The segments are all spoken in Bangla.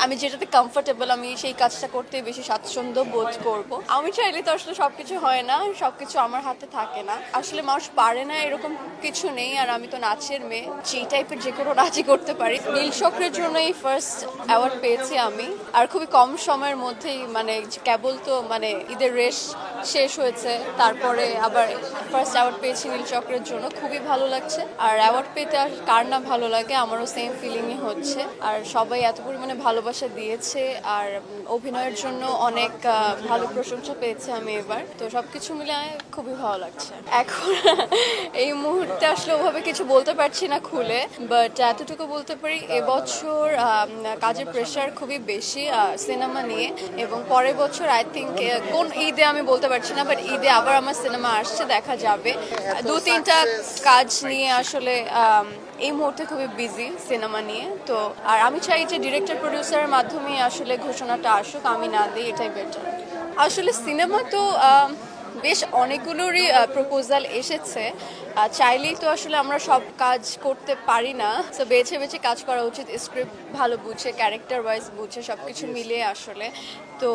আমি যেটাতে কমফোর্টেবল আমি সেই কাজটা করতে বেশি স্বাচ্ছন্দ্য বোধ করব। আমি চাইলে তো আসলে সবকিছু হয় না, সবকিছু আমার হাতে থাকে না। আসলে মানুষ পারে না এরকম কিছু নেই, আর আমি তো নাচের মেয়ে, যে টাইপের যে কোনো নাচই করতে পারি। নীল চক্রের জন্য এই ফার্স্ট অ্যাওয়ার্ড পেয়েছি আমি, আর খুবই কম সময়ের মধ্যেই, মানে কেবল তো মানে ঈদের রেশ শেষ হয়েছে, তারপরে আবার ফার্স্ট অ্যাওয়ার্ড পেয়েছি নীল চক্রের জন্য, খুবই ভালো লাগছে। আর অ্যাওয়ার্ড পেতে কার না ভালো লাগে, আমারও সেম ফিলিংই হচ্ছে। আর সবাই এত পরিমাণে ভালোবাসা দিয়েছে, আর অভিনয়ের জন্য অনেক ভালো প্রশংসা পেয়েছে আমি এবার, তো সবকিছু মিলে খুবই ভালো লাগছে। এখন এই মুহূর্তে আসলে ওভাবে কিছু বলতে পারছি না খুলে, বাট এতটুকু বলতে পারি এবছর কাজের প্রেশার খুবই বেশি সিনেমা নিয়ে, এবং পরের বছর আই থিঙ্ক কোন ঈদে আমি বলতে পারছি না, বাট ঈদে আবার আমার সিনেমা আসছে, দেখা যাবে। 2-3টা কাজ নিয়ে আসলে এই মুহূর্তে খুবই বিজি সিনেমা নিয়ে। তো আর আমি চাই যে ডিরেক্টর প্রডিউসারের মাধ্যমে আসলে ঘোষণাটা আসুক, আমি না দিই, এটাই বেটার। আসলে সিনেমা তো বেশ অনেকগুলোরই প্রপোজাল এসেছে, চাইলেই তো আসলে আমরা সব কাজ করতে পারি না, তো বেছে বেছে কাজ করা উচিত, স্ক্রিপ্ট ভালো বুঝে, ক্যারেক্টার ওয়াইজ বুঝে, সব কিছু মিলিয়ে আসলে। তো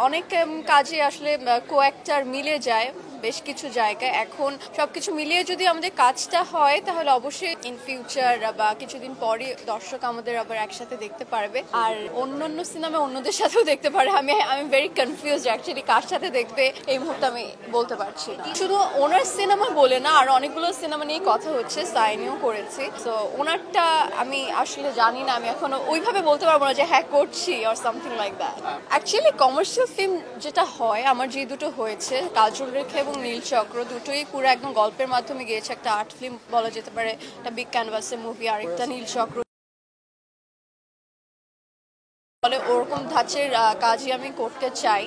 অনেক কাজে আসলে কো অ্যাক্টর মিলে যায় বেশ কিছু জায়গায়। এখন সবকিছু মিলিয়ে যদি আমাদের কাজটা হয়, তাহলে অবশ্যই ইন ফিউচার বা কিছুদিন পরে দর্শক আমাদের আবার একসাথে দেখতে পারবে, আর অন্য সিনেমা অন্যদের সাথেও দেখতে পারে। আমি ভেরি কনফিউজড অ্যাকচুয়ালি কার সাথে দেখবে এই মুহূর্তে আমি বলতে পারছি না। শুধু ওনার সিনেমা বলে না, আর অনেকগুলো সিনেমা নিয়ে কথা হচ্ছে, সাইনও করেছি, তো ওনারটা আমি আসলে জানি না, আমি এখনো ওইভাবে বলতে পারবো না যে হ্যাঁ করছি or something like that. Actually commercial film যেটা হয়, আমার যে দুটো হয়েছে, কাজল রেখা এবং নীল চক্র, দুটোই পুরো একদম গল্পের মাধ্যমে গিয়েছে, একটা আর্ট ফিল্ম বলা যেতে পারে, একটা বিগ ক্যানভাসের মুভি, আর একটা নীল চক্র বলে, ওরকম ধাঁচের কাজই আমি করতে চাই।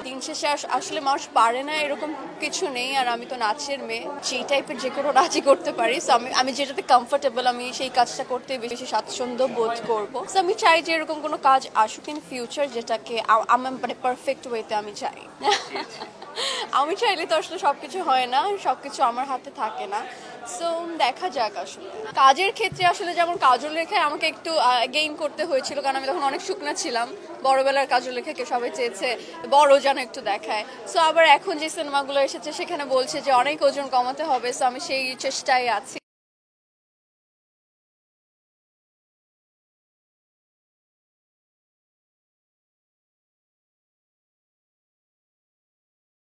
দিন শেষে আসলে মানুষ পারে না এরকম কিছু নেই, আর আমি তো নাচের মেয়ে, যে টাইপের যে কোনো নাচই করতে পারি, সো আমি যেটাতে কমফোর্টেবল আমি সেই কাজটা করতে বেশি স্বাচ্ছন্দ্য বোধ করব। সো আমি চাই যে এরকম কোনো কাজ আসুক ইন ফিউচার, যেটাকে আমার মানে পারফেক্ট ওয়েতে আমি চাই। আমি চাইলে তো আসলে সবকিছু হয় না, সবকিছু আমার হাতে থাকে না, সো দেখা যাক। আসলে কাজের ক্ষেত্রে আসলে যেমন কাজল রেখায় আমাকে একটু গেইন করতে হয়েছিল, কারণ আমি তখন অনেক শুকনা ছিলাম, বড়বেলার কাজল রেখাকে সবাই চেয়েছে বড় যেন একটু দেখায়। সো আবার এখন যে সিনেমাগুলো এসেছে সেখানে বলছে যে অনেক ওজন কমাতে হবে, সো আমি সেই চেষ্টায় আছি।